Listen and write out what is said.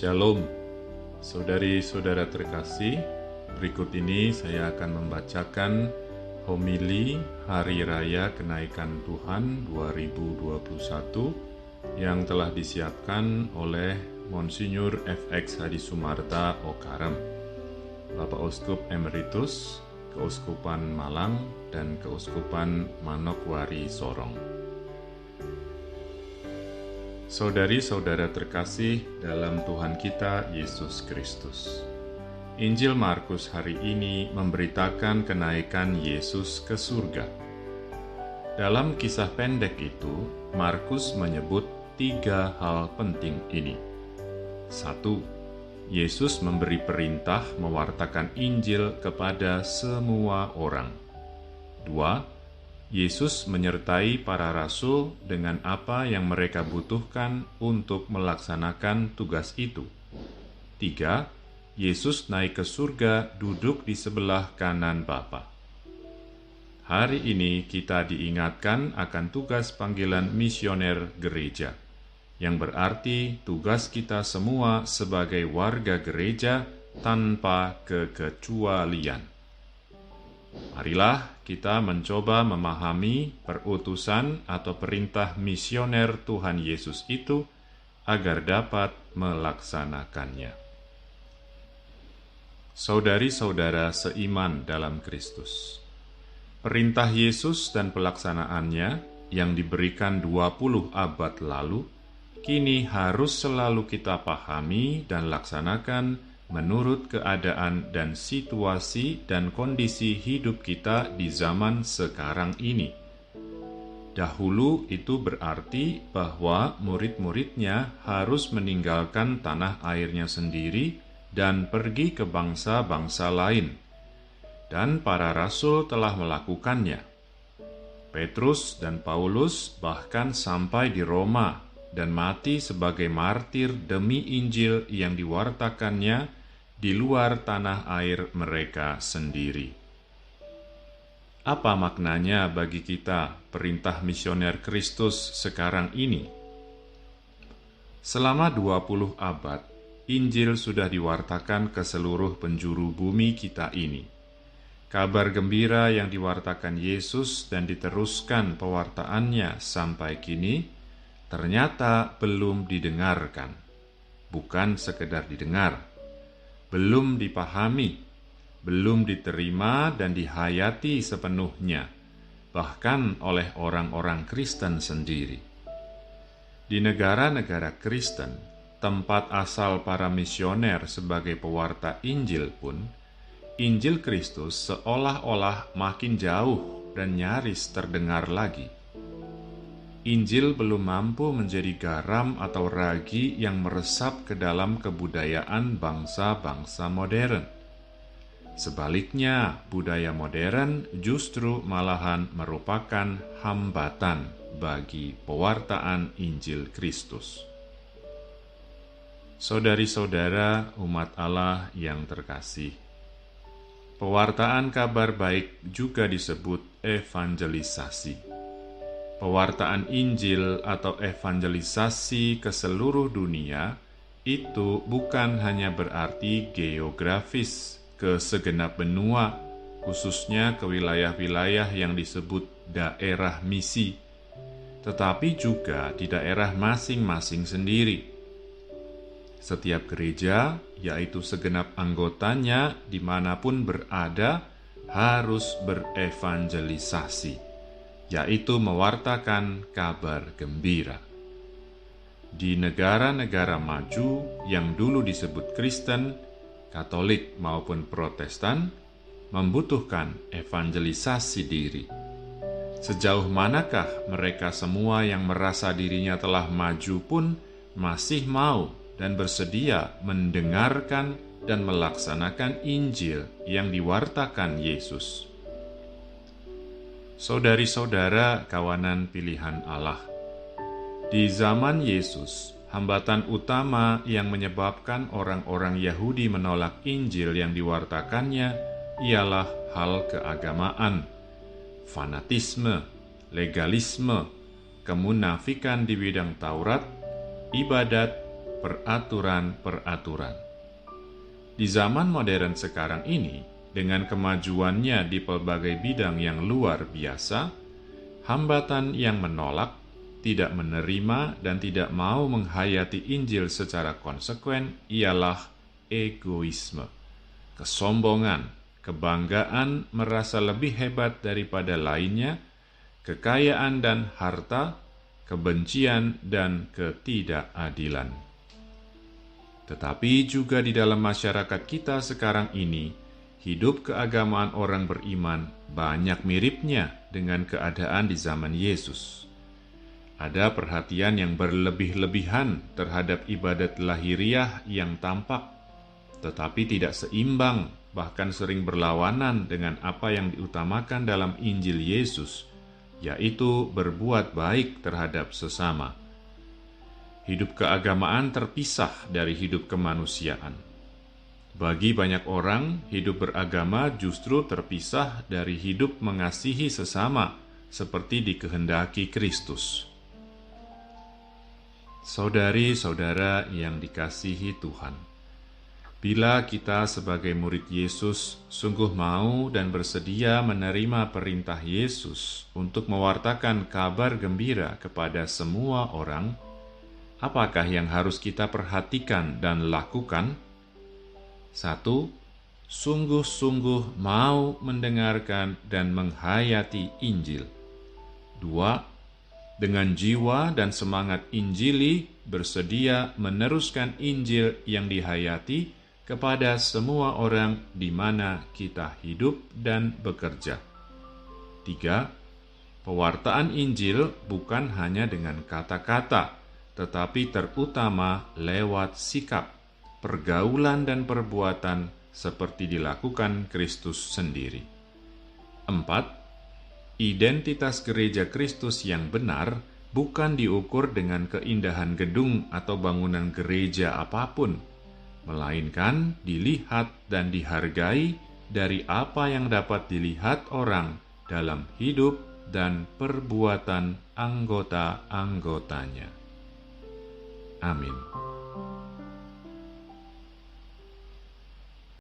Shalom, saudari-saudara terkasih. Berikut ini saya akan membacakan homili Hari Raya Kenaikan Tuhan 2021 yang telah disiapkan oleh Monsinyur FX Hadi Sumarta Okarem, Bapak Uskup Emeritus Keuskupan Malang dan Keuskupan Manokwari Sorong. Saudari-saudara terkasih dalam Tuhan kita Yesus Kristus. Injil Markus hari ini memberitakan kenaikan Yesus ke surga. Dalam kisah pendek itu, Markus menyebut 3 hal penting ini. 1. Yesus memberi perintah mewartakan Injil kepada semua orang. 2. Yesus menyertai para rasul dengan apa yang mereka butuhkan untuk melaksanakan tugas itu. 3. Yesus naik ke surga duduk di sebelah kanan Bapa. Hari ini kita diingatkan akan tugas panggilan misioner gereja, yang berarti tugas kita semua sebagai warga gereja tanpa kekecualian. Marilah kita mencoba memahami perutusan atau perintah misioner Tuhan Yesus itu agar dapat melaksanakannya. Saudari-saudara seiman dalam Kristus, perintah Yesus dan pelaksanaannya yang diberikan 20 abad lalu, kini harus selalu kita pahami dan laksanakan menurut keadaan dan situasi dan kondisi hidup kita di zaman sekarang ini. Dahulu itu berarti bahwa murid-muridnya harus meninggalkan tanah airnya sendiri dan pergi ke bangsa-bangsa lain. Dan para rasul telah melakukannya. Petrus dan Paulus bahkan sampai di Roma dan mati sebagai martir demi Injil yang diwartakannya di luar tanah air mereka sendiri. Apa maknanya bagi kita perintah misioner Kristus sekarang ini? Selama 20 abad, Injil sudah diwartakan ke seluruh penjuru bumi kita ini. Kabar gembira yang diwartakan Yesus dan diteruskan pewartaannya sampai kini ternyata belum didengarkan, bukan sekedar didengar, belum dipahami, belum diterima dan dihayati sepenuhnya, bahkan oleh orang-orang Kristen sendiri. Di negara-negara Kristen, tempat asal para misioner sebagai pewarta Injil pun, Injil Kristus seolah-olah makin jauh dan nyaris terdengar lagi. Injil belum mampu menjadi garam atau ragi yang meresap ke dalam kebudayaan bangsa-bangsa modern. Sebaliknya, budaya modern justru malahan merupakan hambatan bagi pewartaan Injil Kristus. Saudari-saudara umat Allah yang terkasih, pewartaan kabar baik juga disebut evangelisasi. Pewartaan Injil atau evangelisasi ke seluruh dunia itu bukan hanya berarti geografis ke segenap benua, khususnya ke wilayah-wilayah yang disebut daerah misi, tetapi juga di daerah masing-masing sendiri. Setiap gereja, yaitu segenap anggotanya dimanapun berada, harus berevangelisasi, yaitu mewartakan kabar gembira. Di negara-negara maju yang dulu disebut Kristen, Katolik maupun Protestan, membutuhkan evangelisasi diri. Sejauh manakah mereka semua yang merasa dirinya telah maju pun masih mau dan bersedia mendengarkan dan melaksanakan Injil yang diwartakan Yesus? Saudari-saudara kawanan pilihan Allah, di zaman Yesus, hambatan utama yang menyebabkan orang-orang Yahudi menolak Injil yang diwartakannya ialah hal keagamaan, fanatisme, legalisme, kemunafikan di bidang Taurat, ibadat, peraturan-peraturan. Di zaman modern sekarang ini, dengan kemajuannya di pelbagai bidang yang luar biasa, hambatan yang menolak, tidak menerima, dan tidak mau menghayati Injil secara konsekuen ialah egoisme, kesombongan, kebanggaan merasa lebih hebat daripada lainnya, kekayaan dan harta, kebencian dan ketidakadilan. Tetapi juga di dalam masyarakat kita sekarang ini, hidup keagamaan orang beriman banyak miripnya dengan keadaan di zaman Yesus. Ada perhatian yang berlebih-lebihan terhadap ibadat lahiriah yang tampak, tetapi tidak seimbang, bahkan sering berlawanan dengan apa yang diutamakan dalam Injil Yesus, yaitu berbuat baik terhadap sesama. Hidup keagamaan terpisah dari hidup kemanusiaan. Bagi banyak orang, hidup beragama justru terpisah dari hidup mengasihi sesama, seperti dikehendaki Kristus. Saudari-saudara yang dikasihi Tuhan, bila kita sebagai murid Yesus sungguh mau dan bersedia menerima perintah Yesus untuk mewartakan kabar gembira kepada semua orang, apakah yang harus kita perhatikan dan lakukan? 1. Sungguh-sungguh mau mendengarkan dan menghayati Injil. 2. Dengan jiwa dan semangat Injili bersedia meneruskan Injil yang dihayati kepada semua orang di mana kita hidup dan bekerja. 3. Pewartaan Injil bukan hanya dengan kata-kata, tetapi terutama lewat sikap, pergaulan dan perbuatan seperti dilakukan Kristus sendiri. 4. Identitas gereja Kristus yang benar bukan diukur dengan keindahan gedung atau bangunan gereja apapun, melainkan dilihat dan dihargai dari apa yang dapat dilihat orang dalam hidup dan perbuatan anggota-anggotanya. Amin.